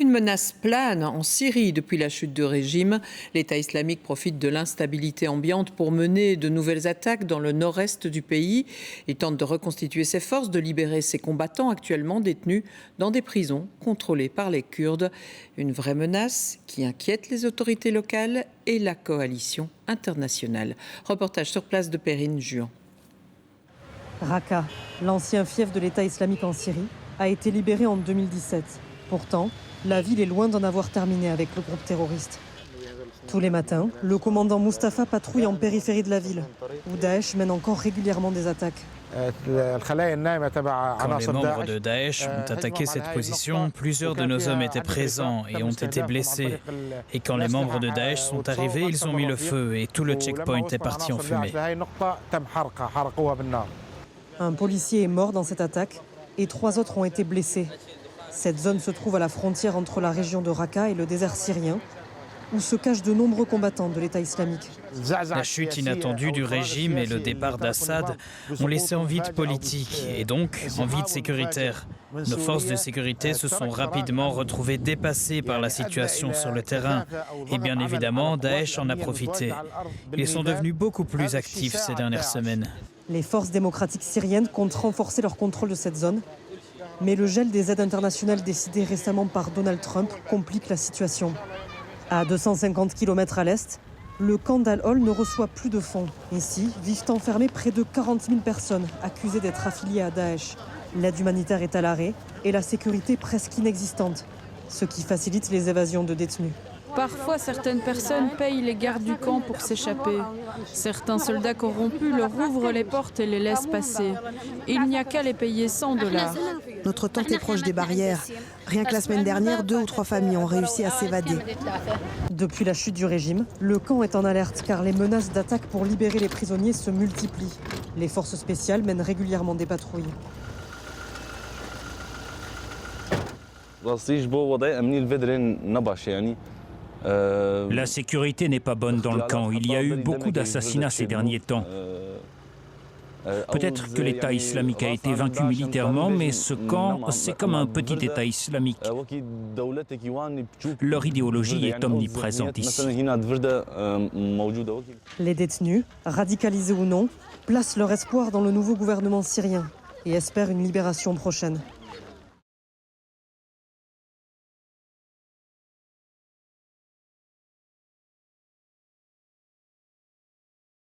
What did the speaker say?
Une menace plane en Syrie depuis la chute du régime. L'État islamique profite de l'instabilité ambiante pour mener de nouvelles attaques dans le nord-est du pays. Il tente de reconstituer ses forces, de libérer ses combattants actuellement détenus dans des prisons contrôlées par les Kurdes. Une vraie menace qui inquiète les autorités locales et la coalition internationale. Reportage sur place de Perrine Juan. Raqqa, l'ancien fief de l'État islamique en Syrie, a été libéré en 2017. Pourtant, la ville est loin d'en avoir terminé avec le groupe terroriste. Tous les matins, le commandant Mustafa patrouille en périphérie de la ville, où Daesh mène encore régulièrement des attaques. Quand les membres de Daesh ont attaqué cette position, plusieurs de nos hommes étaient présents et ont été blessés. Et quand les membres de Daesh sont arrivés, ils ont mis le feu et tout le checkpoint est parti en fumée. Un policier est mort dans cette attaque et 3 autres ont été blessés. Cette zone se trouve à la frontière entre la région de Raqqa et le désert syrien, où se cachent de nombreux combattants de l'État islamique. La chute inattendue du régime et le départ d'Assad ont laissé un vide politique et donc un vide sécuritaire. Nos forces de sécurité se sont rapidement retrouvées dépassées par la situation sur le terrain. Et bien évidemment, Daesh en a profité. Ils sont devenus beaucoup plus actifs ces dernières semaines. Les forces démocratiques syriennes comptent renforcer leur contrôle de cette zone. Mais le gel des aides internationales décidé récemment par Donald Trump complique la situation. À 250 km à l'est, le camp d'Al-Hol ne reçoit plus de fonds. Ici, vivent enfermés près de 40 000 personnes accusées d'être affiliées à Daesh. L'aide humanitaire est à l'arrêt et la sécurité presque inexistante, ce qui facilite les évasions de détenus. Parfois, certaines personnes payent les gardes du camp pour s'échapper. Certains soldats corrompus leur ouvrent les portes et les laissent passer. Il n'y a qu'à les payer $100. Notre tente est proche des barrières. Rien que la semaine dernière, 2 ou 3 familles ont réussi à s'évader. Depuis la chute du régime, le camp est en alerte car les menaces d'attaque pour libérer les prisonniers se multiplient. Les forces spéciales mènent régulièrement des patrouilles. La sécurité n'est pas bonne dans le camp. Il y a eu beaucoup d'assassinats ces derniers temps. Peut-être que l'État islamique a été vaincu militairement, mais ce camp, c'est comme un petit État islamique. Leur idéologie est omniprésente ici. Les détenus, radicalisés ou non, placent leur espoir dans le nouveau gouvernement syrien et espèrent une libération prochaine.